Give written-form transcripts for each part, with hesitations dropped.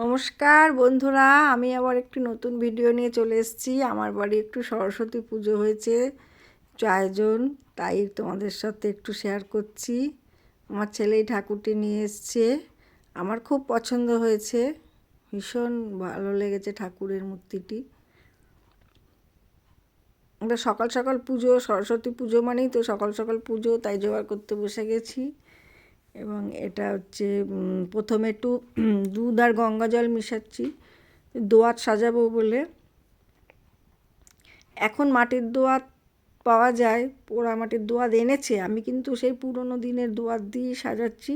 নমস্কার বন্ধুরা, আমি আবার একটি নতুন ভিডিও নিয়ে চলে এসেছি। আমার বাড়ি একটু সরস্বতী পুজো হয়েছে, একটু আয়োজন, তাই তোমাদের সাথে একটু শেয়ার করছি। আমার ছেলে এই ঠাকুরটি নিয়ে এসছে, আমার খুব পছন্দ হয়েছে, ভীষণ ভালো লেগেছে ঠাকুরের মূর্তিটি। আমরা সকাল সকাল পুজো, সরস্বতী পুজো মানেই তো সকাল সকাল পুজো, তাই জোগাড় করতে বসে গেছি। এবং এটা হচ্ছে প্রথমে একটু দুধ আর গঙ্গা জল মিশাচ্ছি দোয়াত সাজাবো বলে। এখন মাটির দোয়াত পাওয়া যায়, পোড়া মাটির দোয়াত এনেছে, আমি কিন্তু সেই পুরনো দিনের দোয়াত দিয়ে সাজাচ্ছি।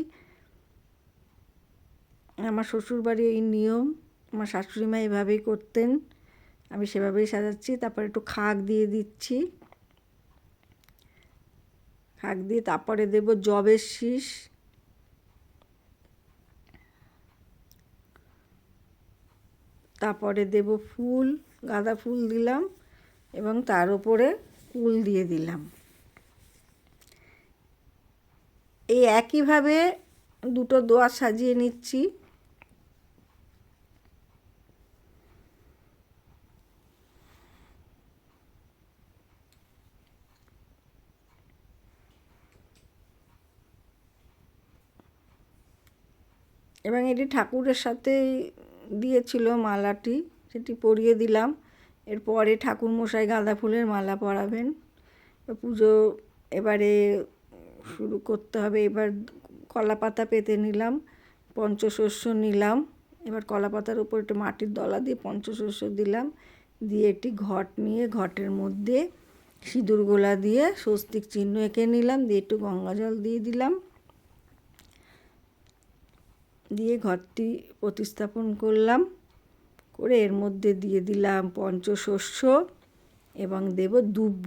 আমার শ্বশুরবাড়ি এই নিয়ম, আমার শাশুড়িমা এভাবেই করতেন, আমি সেভাবেই সাজাচ্ছি। তারপরে একটু খাক দিয়ে দিচ্ছি, খাক দিয়ে তারপরে দেব জবের শীষ, তারপরে দেব ফুল, গাঁদা ফুল দিলাম এবং তার উপরে ফুল দিয়ে দিলাম। এই একইভাবে দুটো দোয়া সাজিয়ে নিচ্ছি। এবং এটি ঠাকুরের সাথে দিয়েছিল মালাটি, সেটি পরিয়ে দিলাম। এরপরে ঠাকুরমশাই গাঁদা ফুলের মালা পরাবেন। পুজো এবারে শুরু করতে হবে। এবার কলা পাতা পেতে নিলাম, পঞ্চশস্য নিলাম। এবার কলা পাতার উপর একটু মাটির দলা দিয়ে পঞ্চশস্য দিলাম, দিয়ে একটি ঘট নিয়ে ঘটের মধ্যে সিঁদুর গোলা দিয়ে স্বস্তিক চিহ্ন এঁকে নিলাম, দিয়ে একটু গঙ্গা জল দিয়ে দিলাম, দিয়ে ঘরটি প্রতিস্থাপন করলাম। করে এর মধ্যে দিয়ে দিলাম পঞ্চশস্য এবং দেব দুব্ব।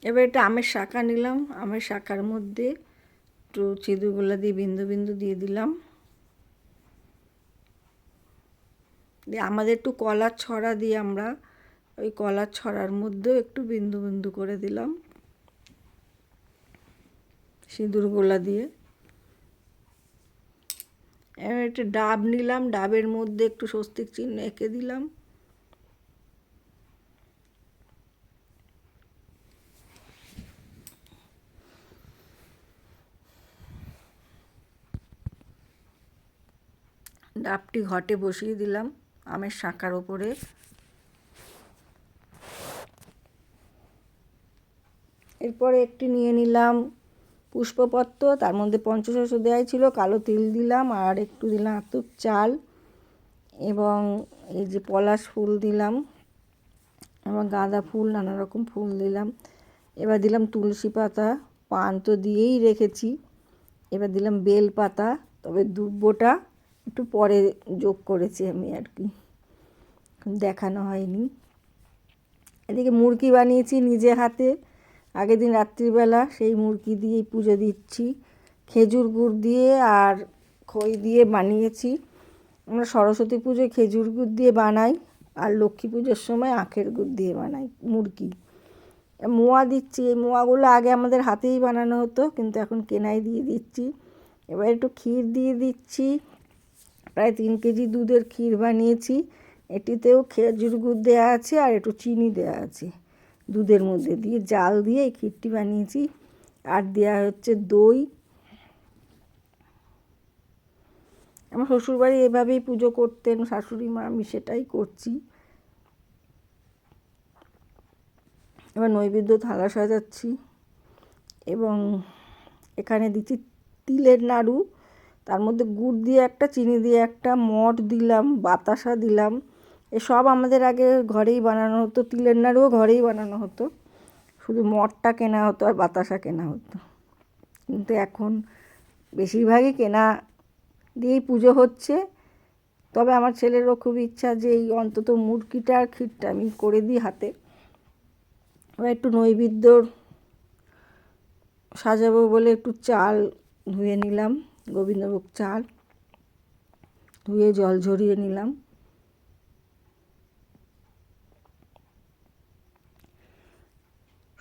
এবার এটা আমের শাঁখা নিলাম, আমের শাঁখার মধ্যে একটু সিঁদুরগোলা দিয়ে বিন্দু বিন্দু দিয়ে দিলাম। দিয়ে আমাদের একটু কলার ছড়া দিয়ে আমরা ওই কলার ছড়ার মধ্যেও একটু বিন্দু বিন্দু করে দিলাম সিঁদুর গোলা দিয়ে। এবার একটা ডাব নিলাম, ডাবের মধ্যে একটু স্বস্তিক চিহ্ন এঁকে দিলাম। ডাবটি ঘটে বসিয়ে দিলাম আমের শাঁখার ওপরে। এরপরে একটি নিয়ে নিলাম পুষ্পপত্র, তার মধ্যে পঞ্চশস্য দেওয়াই ছিল, কালো তিল দিলাম আর একটু দিলাম আতপ চাল এবং এই যে পলাশ ফুল দিলাম এবং গাঁদা ফুল, নানা রকম ফুল দিলাম। এবার দিলাম তুলসী পাতা, পান তো দিয়েই রেখেছি। এবার দিলাম বেল পাতা, তবে দুব্বটা একটু পরে যোগ করেছি আমি আর কি, দেখানো হয়নি। এদিকে মুরগি বানিয়েছি নিজে হাতে আগের দিন রাত্রিবেলা, সেই মুরগি দিয়েই পুজো দিচ্ছি। খেজুর গুড় দিয়ে আর খই দিয়ে বানিয়েছি। আমরা সরস্বতী পুজোয় খেজুর গুড় দিয়ে বানাই আর লক্ষ্মী পুজোর সময় আখের গুড় দিয়ে বানাই মুরগি। মোয়া দিচ্ছি, এই মোয়াগুলো আগে আমাদের হাতেই বানানো হতো, কিন্তু এখন কেনাই দিয়ে দিচ্ছি। এবার একটু ক্ষীর দিয়ে দিচ্ছি, প্রায় 3 কেজি দুধের ক্ষীর বানিয়েছি। এটিতেও খেজুর গুড় দেওয়া আছে আর একটু চিনি দেওয়া আছে, দুধের মধ্যে দিয়ে জাল দিয়ে এই ক্ষীরটি বানিয়েছি। আর দেওয়া হচ্ছে দই। আমার শ্বশুরবাড়ি এভাবেই পুজো করতেন শাশুড়ি মা, আমি সেটাই করছি। এবার নৈবেদ্য থালা সাজাচ্ছি এবং এখানে দিচ্ছি তিলের নাড়ু, তার মধ্যে গুড় দিয়ে একটা, চিনি দিয়ে একটা, মঠ দিলাম, বাতাসা দিলাম। এসব আমাদের আগে ঘরেই বানানো হতো, তিলের নাড়ুও ঘরেই বানানো হতো, শুধু মঠটা কেনা হতো আর বাতাসা কেনা হতো। কিন্তু এখন বেশিরভাগই কেনা দিয়েই পুজো হচ্ছে। তবে আমার ছেলেরও খুব ইচ্ছা যে এই অন্তত মুরগিটা আর ক্ষীরটা আমি করে দিই হাতে। এবার একটু নৈবেদ্য সাজাবো বলে একটু চাল ধুয়ে নিলাম, গোবিন্দভোগ চাল ধুয়ে জল ঝরিয়ে নিলাম।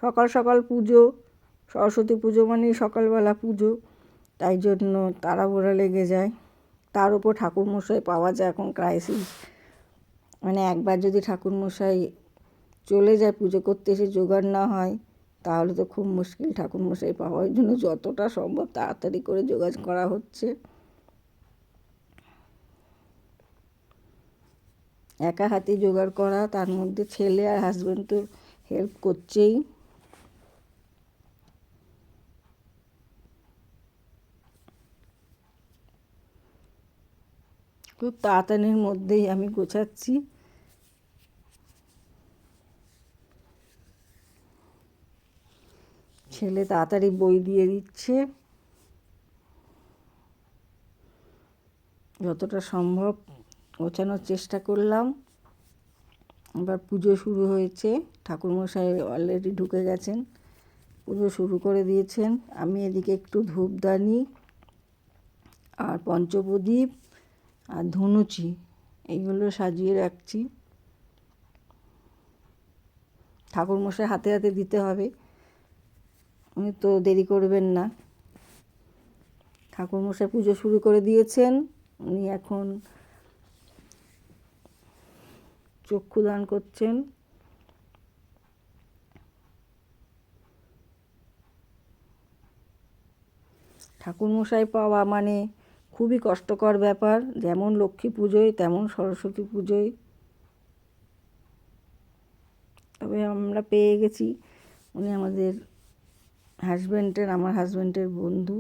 সকাল সকাল পুজো, সরস্বতী পুজো মানেই সকালবেলা পুজো, তাই জন্য তাড়াহুড়া লেগে যায়। তার উপর ঠাকুরমশাই পাওয়া যায় এখন ক্রাইসিস। মানে একবার যদি ঠাকুরমশাই চলে যায় পুজো করতে, এসে জোগাড় না হয় তাহলে তো খুব মুশকিল ঠাকুরমশাই পাওয়া। ওই জন্য যতটা সম্ভব তাড়াতাড়ি করে জোগাড় করা হচ্ছে। একা হাতে জোগাড় করা, তার মধ্যে ছেলে আর হাজব্যান্ড তো হেল্প করছেই। খুব তাড়াতাড়ির মধ্যেই আমি গোছাচ্ছি। ছেলে তাড়াতাড়ি বই দিয়ে দিচ্ছে। যতটা সম্ভব গোছানোর চেষ্টা করলাম। এবার পুজো শুরু হয়েছে, ঠাকুরমশাই অলরেডি ঢুকে গেছেন, পুজো শুরু করে দিয়েছেন। আমি এদিকে একটু ধূপদানি আর পঞ্চপ্রদীপ আর ধুনুচি এইগুলো সাজিয়ে রাখছি। ঠাকুরমশাই হাতে হাতে দিতে হবে, উনি তো দেরি করবেন না। ঠাকুরমশাই পুজো শুরু করে দিয়েছেন, উনি এখন চক্ষুদান করছেন। ঠাকুরমশাই পাওয়া মানে খুবই কষ্টকর ব্যাপার, যেমন লক্ষ্মী পুজোয় তেমন সরস্বতী পুজোয়। তবে আমরা পেয়ে গেছি, উনি আমাদের আমার হাজব্যান্ডের বন্ধু।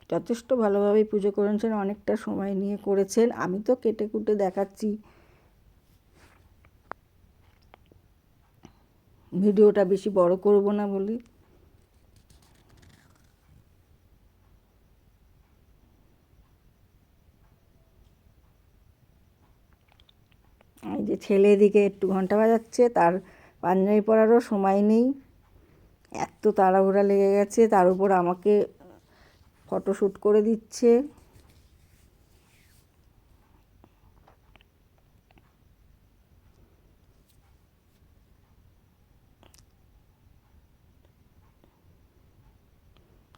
যথেষ্ট ভালোভাবেই পুজো করেছেন, অনেকটা সময় নিয়ে করেছেন। আমি তো কেটে কুটে দেখাচ্ছি, ভিডিওটা বেশি বড় করব না বলি। এই যে ছেলে এদিকে একটু ঘন্টা বাজাচ্ছে, তার পাঞ্জাবি পরারও সময় নেই, এত তাড়াহুড়া লেগে গেছে। তার উপর আমাকে ফটোশ্যুট করে দিচ্ছে।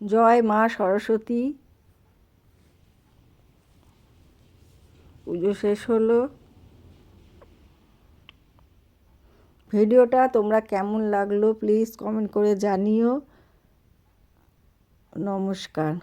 জয় মা সরস্বতী। পুজো শেষ হলো। ভিডিওটা তোমরা কেমন লাগলো প্লিজ কমেন্ট করে জানিও। নমস্কার।